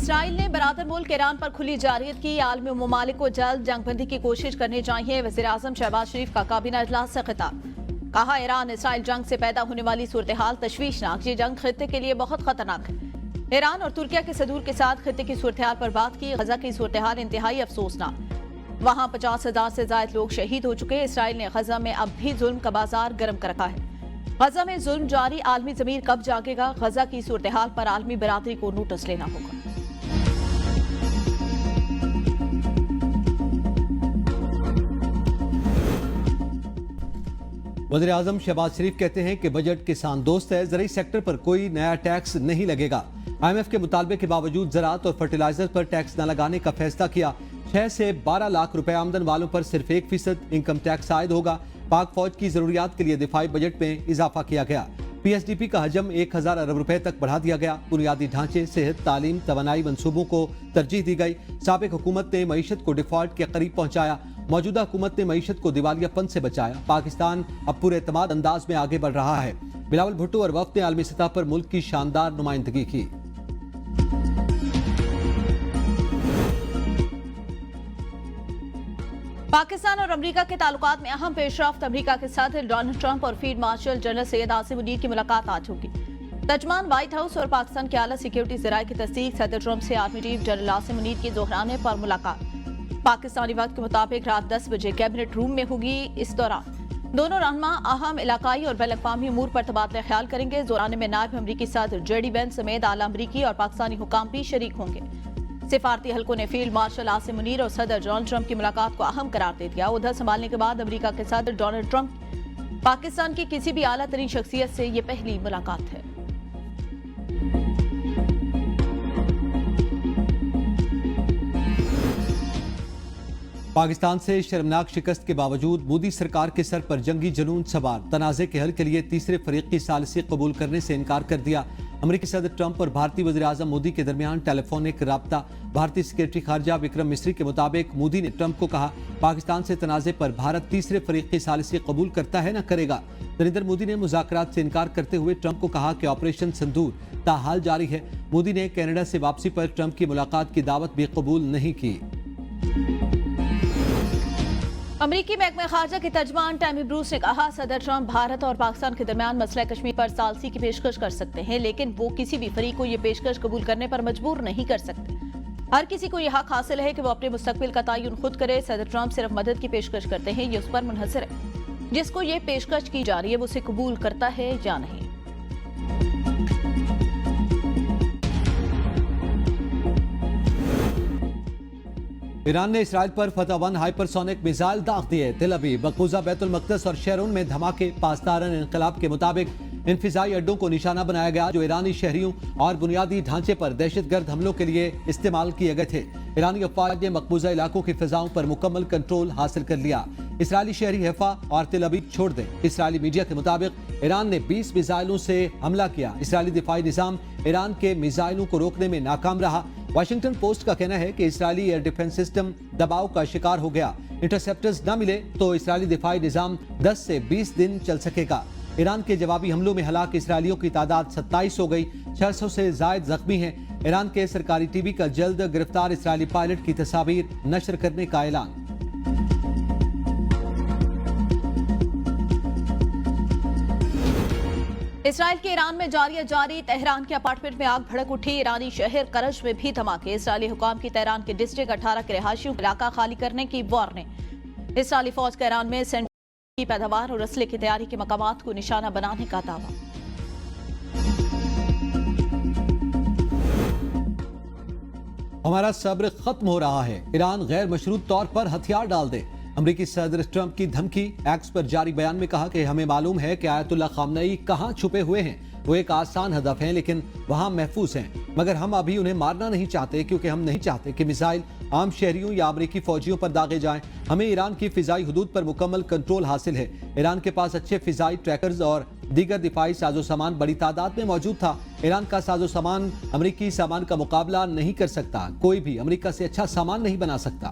اسرائیل نے برادر ملک ایران پر کھلی جارحیت کی، عالمی ممالک کو جلد جنگ بندی کی کوشش کرنی چاہیے۔ وزیر اعظم شہباز شریف کا کابینہ اجلاس سے خطاب، کہا ایران اسرائیل جنگ سے پیدا ہونے والی صورتحال تشویشناک، یہ جنگ خطے کے لیے بہت خطرناک ہے۔ ایران اور ترکیہ کے صدور کے ساتھ خطے کی صورتحال پر بات کی، غزہ کی صورتحال انتہائی افسوسناک، وہاں 50,000 سے زائد لوگ شہید ہو چکے۔ اسرائیل نے غزہ میں اب بھی ظلم کا بازار گرم کر رکھا ہے، غزہ میں ظلم جاری، عالمی ضمیر کب جاگے گا؟ غزہ کی صورتحال پر عالمی برادری کو نوٹس لینا ہوگا۔ وزیر اعظم شہباز شریف کہتے ہیں کہ بجٹ کسان دوست ہے، زرعی سیکٹر پر کوئی نیا ٹیکس نہیں لگے گا۔ آئی ایم ایف کے مطالبے کے باوجود زراعت اور فرٹیلائزر پر ٹیکس نہ لگانے کا فیصلہ کیا۔ 6 سے 12 لاکھ روپے آمدن والوں پر صرف 1% انکم ٹیکس عائد ہوگا۔ پاک فوج کی ضروریات کے لیے دفاعی بجٹ میں اضافہ کیا گیا۔ پی ایس ڈی پی کا حجم 1000 ارب روپے تک بڑھا دیا گیا۔ بنیادی ڈھانچے، صحت، تعلیم، توانائی منصوبوں کو ترجیح دی گئی۔ سابق حکومت نے معیشت کو ڈیفالٹ کے قریب پہنچایا، موجودہ حکومت نے معیشت کو دیوالیہ پن سے بچایا۔ پاکستان اب پورے اعتماد انداز میں آگے بڑھ رہا ہے۔ بلاول بھٹو اور وفد نے عالمی سطح پر ملک کی شاندار نمائندگی کی۔ پاکستان اور امریکہ کے تعلقات میں اہم پیش رفت، امریکہ کے صدر ڈونلڈ ٹرمپ اور field marshal general Syed Asim Munir کی ملاقات آج ہوگی۔ ترجمان وائٹ ہاؤس اور پاکستان کے اعلیٰ سیکیورٹی ذرائع کی تصدیق، صدر ٹرمپ سے army chief general Asim Munir کی ظہرانے پر ملاقات پاکستانی وقت کے مطابق رات 10 بجے کیبنٹ روم میں ہوگی۔ اس دوران دونوں رہنما اہم علاقائی اور بین الاقوامی امور پر تبادلہ خیال کریں گے۔ ظہرانے میں نائب امریکی صدر جے ڈی وینس سمیت اعلیٰ امریکی اور پاکستانی حکام بھی شریک ہوں گے۔ سفارتی حلقوں نے فیلڈ مارشل عاصم منیر اور صدر ڈونلڈ ٹرمپ کی ملاقات کو اہم قرار دے دیا۔ عہدہ سنبھالنے کے بعد امریکہ کے صدر ڈونلڈ ٹرمپ پاکستان کی کسی بھی اعلیٰ ترین شخصیت سے یہ پہلی ملاقات ہے۔ پاکستان سے شرمناک شکست کے باوجود مودی سرکار کے سر پر جنگی جنون سوار، تنازع کے حل کے لیے تیسرے فریق کی ثالثی قبول کرنے سے انکار کر دیا۔ امریکی صدر ٹرمپ اور بھارتی وزیر اعظم مودی کے درمیان ٹیلی فونک رابطہ۔ بھارتی سیکرٹری خارجہ وکرم مسری کے مطابق مودی نے ٹرمپ کو کہا، پاکستان سے تنازع پر بھارت تیسرے فریق کی ثالثی قبول کرتا ہے نہ کرے گا۔ نریندر مودی نے مذاکرات سے انکار کرتے ہوئے ٹرمپ کو کہا کہ آپریشن سندور تاحال جاری ہے۔ مودی نے کینیڈا سے واپسی پر ٹرمپ کی ملاقات کی دعوت بھی قبول نہیں کی۔ امریکی محکمہ خارجہ کے ترجمان ٹیمی بروس نے کہا، صدر ٹرمپ بھارت اور پاکستان کے درمیان مسئلہ کشمیر پر ثالثی کی پیشکش کر سکتے ہیں، لیکن وہ کسی بھی فریق کو یہ پیشکش قبول کرنے پر مجبور نہیں کر سکتے۔ ہر کسی کو یہ حق حاصل ہے کہ وہ اپنے مستقبل کا تعین خود کرے۔ صدر ٹرمپ صرف مدد کی پیشکش کرتے ہیں، یہ اس پر منحصر ہے جس کو یہ پیشکش کی جا رہی ہے وہ اسے قبول کرتا ہے یا نہیں۔ ایران نے اسرائیل پر فتح 1 ہائپر سونک میزائل داغ دیے۔ تل ابیب، مقبوضہ بیت المقدس اور شیرون میں دھماکے۔ پاسداران انقلاب کے مطابق ان فضائی اڈوں کو نشانہ بنایا گیا جو ایرانی شہریوں اور بنیادی ڈھانچے پر دہشت گرد حملوں کے لیے استعمال کیے گئے تھے۔ ایرانی افواج نے مقبوضہ علاقوں کی فضاؤں پر مکمل کنٹرول حاصل کر لیا۔ اسرائیلی شہری حیفا اور تل ابیب چھوڑ دیں۔ اسرائیلی میڈیا کے مطابق ایران نے 20 میزائلوں سے حملہ کیا۔ اسرائیلی دفاعی نظام ایران کے میزائلوں کو روکنے میں ناکام رہا۔ واشنگٹن پوسٹ کا کہنا ہے کہ اسرائیلی ایئر ڈیفنس سسٹم دباؤ کا شکار ہو گیا۔ انٹرسیپٹرز نہ ملے تو اسرائیلی دفاعی نظام 10 سے 20 دن چل سکے گا۔ ایران کے جوابی حملوں میں ہلاک اسرائیلیوں کی تعداد 27 ہو گئی، 600 سے زائد زخمی ہیں۔ ایران کے سرکاری ٹی وی کا جلد گرفتار اسرائیلی پائلٹ کی تصاویر نشر کرنے کا اعلان۔ اسرائیل کے ایران میں جاری تہران کے اپارٹمنٹ میں آگ بھڑک اٹھی۔ ایرانی شہر کرج میں بھی دھماکے۔ اسرائیلی حکام کی تہران کے ڈسٹرکٹ 18 کے رہائشیوں کا علاقہ خالی کرنے کی وارننگ۔ اسرائیلی فوج کا ایران میں سینٹر کی پیداوار اور اسلحے کی تیاری کے مقامات کو نشانہ بنانے کا دعویٰ۔ ہمارا صبر ختم ہو رہا ہے، ایران غیر مشروط طور پر ہتھیار ڈال دے۔ امریکی صدر ٹرمپ کی دھمکی۔ ایکس پر جاری بیان میں کہا کہ ہمیں معلوم ہے کہ آیت اللہ خامنئی کہاں چھپے ہوئے ہیں۔ وہ ایک آسان ہدف ہیں لیکن وہاں محفوظ ہیں، مگر ہم ابھی انہیں مارنا نہیں چاہتے کیونکہ ہم نہیں چاہتے کہ میزائل عام شہریوں یا امریکی فوجیوں پر داغے جائیں۔ ہمیں ایران کی فضائی حدود پر مکمل کنٹرول حاصل ہے۔ ایران کے پاس اچھے فضائی ٹریکرز اور دیگر دفاعی ساز و سامان بڑی تعداد میں موجود تھا۔ ایران کا ساز و سامان امریکی سامان کا مقابلہ نہیں کر سکتا۔ کوئی بھی امریکہ سے اچھا سامان نہیں بنا سکتا۔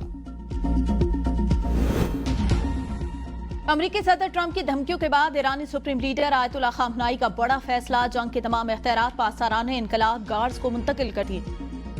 امریکی صدر ٹرمپ کی دھمکیوں کے بعد ایرانی سپریم لیڈر آیت اللہ خامنئی کا بڑا فیصلہ، جنگ کے تمام اختیارات پاسداران انقلاب گارڈز کو منتقل کر دیے۔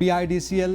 PIDCL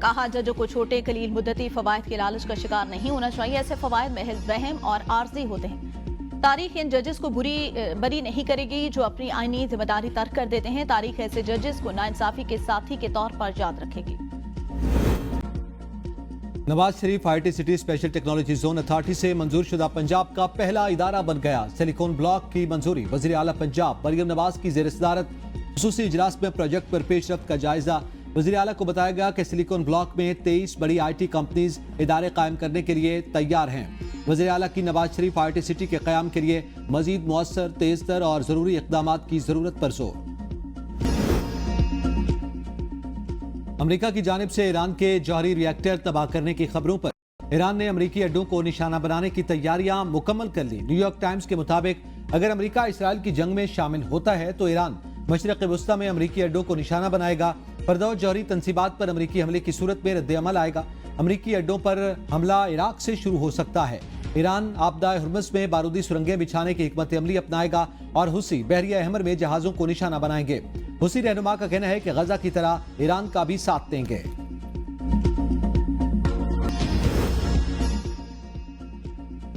کہا ججوں کو چھوٹے قلیل مدتی فوائد کے لالچ کا شکار نہیں ہونا چاہیے. ایسے فوائد محض وہم اور عارضی ہوتے ہیں. تاریخ ان ججز کو بری نہیں کرے گی جو اپنی آئینی ذمہ داری ترک کر دیتے ہیں. تاریخ ایسے ججز کو ناانصافی کے ساتھی کے طور پر یاد رکھے گی. Nawaz Sharif I T city special technology zone authority سے منظور شدہ پنجاب کا پہلا ادارہ بن گیا. سلیکون بلاک کی منظوری. وزیر اعلیٰ پنجاب مریم نواز کی زیر صدارت خصوصی اجلاس میں پروجیکٹ پر پیش رفت کا جائزہ. وزیر اعلیٰ کو بتایا گیا کہ سلیکون بلاک میں 23 بڑی آئی ٹی کمپنیز ادارے قائم کرنے کے لیے تیار ہیں. وزیر اعلیٰ کی نواز شریف آئی ٹی سٹی کے قیام کے لیے مزید مؤثر، تیز تر اور ضروری اقدامات کی ضرورت پر زور. امریکہ کی جانب سے ایران کے جوہری ری ایکٹر تباہ کرنے کی خبروں پر ایران نے امریکی اڈوں کو نشانہ بنانے کی تیاریاں مکمل کر لی. نیو یارک ٹائمز کے مطابق اگر امریکہ اسرائیل کی جنگ میں شامل ہوتا ہے تو ایران مشرق وسطی میں امریکی اڈوں کو نشانہ بنائے گا. پردہ جوہری تنصیبات پر امریکی حملے کی صورت میں رد عمل آئے گا. امریکی اڈوں پر حملہ عراق سے شروع ہو سکتا ہے. ایران آبدہ ہرمز میں بارودی سرنگیں بچھانے کی حکمت عملی اپنائے گا اور حوثی بحریہ احمر میں جہازوں کو نشانہ بنائیں گے. حوثی رہنما کا کہنا ہے کہ غزہ کی طرح ایران کا بھی ساتھ دیں گے.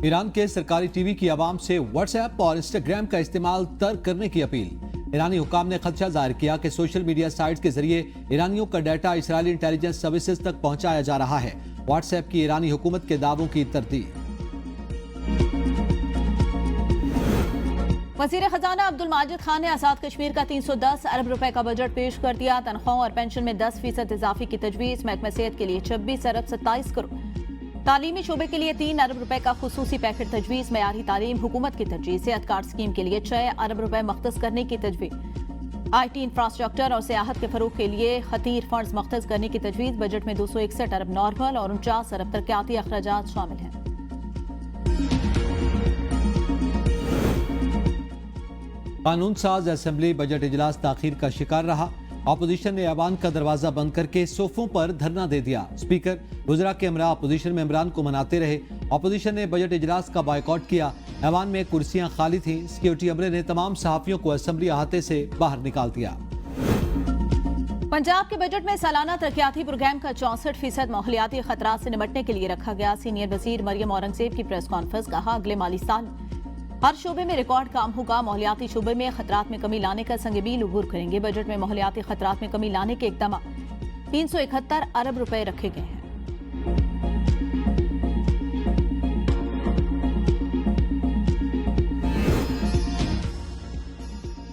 ایران کے سرکاری ٹی وی کی عوام سے واٹس ایپ اور انسٹاگرام کا استعمال ترک کرنے کی اپیل. ایرانی حکام نے خدشہ ظاہر کیا کہ سوشل میڈیا سائٹس کے ذریعے ایرانیوں کا ڈیٹا اسرائیلی انٹیلیجنس سروسز تک پہنچایا جا رہا ہے. واٹس ایپ کی ایرانی حکومت کے دعووں کی تردید. وزیر خزانہ عبد الماجد خان نے آزاد کشمیر کا 310 ارب روپے کا بجٹ پیش کر دیا. تنخواہوں اور پینشن میں 10% اضافے کی تجویز. محکمہ صحت کے لیے 26 ارب 27 کروڑ. تعلیمی شعبے کے لیے 3 ارب روپے کا خصوصی پیکٹ تجویز. معیاری تعلیم حکومت کی ترجیح. صحت کارڈ اسکیم کے لیے 6 ارب روپے مختص کرنے کی تجویز. آئی ٹی انفراسٹرکچر اور سیاحت کے فروغ کے لیے خطیر فنڈز مختص کرنے کی تجویز. بجٹ میں 261 ارب نارمل اور 49 ارب ترقیاتی اخراجات شامل ہیں. قانون ساز اسمبلی بجٹ اجلاس تاخیر کا شکار رہا. اپوزیشن نے ایوان کا دروازہ بند کر کے صوفوں پر دھرنا دے دیا. اسپیکر وزراء کے ہمراہ اپوزیشن ممبران کو مناتے رہے. اپوزیشن نے بجٹ اجلاس کا بائیکاٹ کیا. ایوان میں کرسیاں خالی تھیں. سیکیورٹی عملے نے تمام صحافیوں کو اسمبلی احاطے سے باہر نکال دیا. پنجاب کے بجٹ میں سالانہ ترقیاتی پروگرام کا 64% ماحولیاتی خطرات سے نمٹنے کے لیے رکھا گیا. سینئر وزیر مریم اورنگزیب کی پریس کانفرنس. کہا اگلے مالی سال ہر شعبے میں ریکارڈ کام ہوگا. ماحولیاتی شعبے میں خطرات میں کمی لانے کا سنگ میل عبور کریں گے. بجٹ میں ماحولیاتی خطرات میں کمی لانے کے اقدامات 371 ارب روپے رکھے گئے ہیں.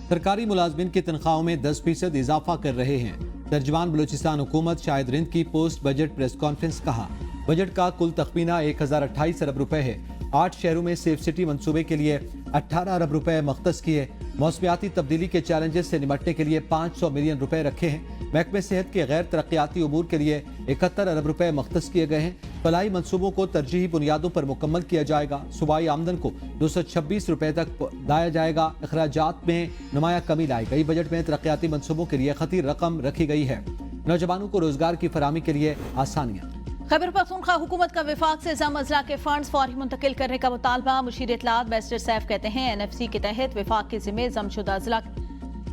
سرکاری ملازمین کی تنخواہوں میں 10% اضافہ کر رہے ہیں. ترجمان بلوچستان حکومت شاہد رند کی پوسٹ بجٹ پریس کانفرنس. کہا بجٹ کا کل تخمینہ 1028 ارب روپے ہے. 8 شہروں میں سیف سٹی منصوبے کے لیے 18 ارب روپے مختص کیے. موسمیاتی تبدیلی کے چیلنجز سے نمٹنے کے لیے 500 ملین روپے رکھے ہیں. محکمہ صحت کے غیر ترقیاتی امور کے لیے 71 ارب روپے مختص کیے گئے ہیں. فلاحی منصوبوں کو ترجیحی بنیادوں پر مکمل کیا جائے گا. صوبائی آمدن کو 226 روپے تک لایا جائے گا. اخراجات میں نمایاں کمی لائی گئی. بجٹ میں ترقیاتی منصوبوں کے لیے خطیر رقم رکھی گئی ہے. نوجوانوں کو روزگار کی فراہمی کے لیے آسانیاں. خیبر پختونخوا حکومت کا وفاق سے ضم اضلاع کے فنڈز فوری منتقل کرنے کا مطالبہ. مشیر اطلاعات بیرسٹر سیف کہتے ہیں NFC کے تحت وفاق کے ذمہ ضم شدہ اضلاع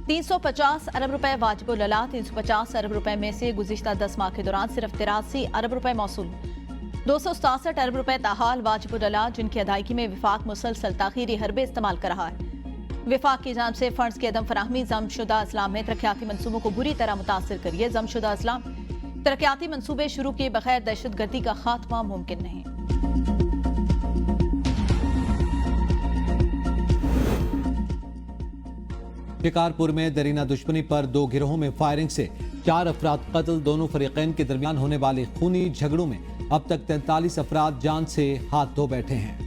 350 ارب روپے واجب الاعلیٰ. 350 ارب روپے میں سے گزشتہ 10 ماہ کے دوران صرف 83 ارب روپے موصول. 267 ارب روپے تاحال واجب الاعلیٰ جن کی ادائیگی میں وفاق مسلسل تاخیری حربے استعمال کر رہا ہے. وفاق کی جانب سے فنڈز کی عدم فراہمی ضم شدہ اضلاع میں ترقیاتی منصوبوں کو بری طرح متاثر کریے. ضم شدہ اضلاع ترقیاتی منصوبے شروع کیے بغیر دہشت گردی کا خاتمہ ممکن نہیں. شکارپور میں درینہ دشمنی پر 2 گروہوں میں فائرنگ سے 4 افراد قتل. دونوں فریقین کے درمیان ہونے والے خونی جھگڑوں میں اب تک 43 افراد جان سے ہاتھ دھو بیٹھے ہیں.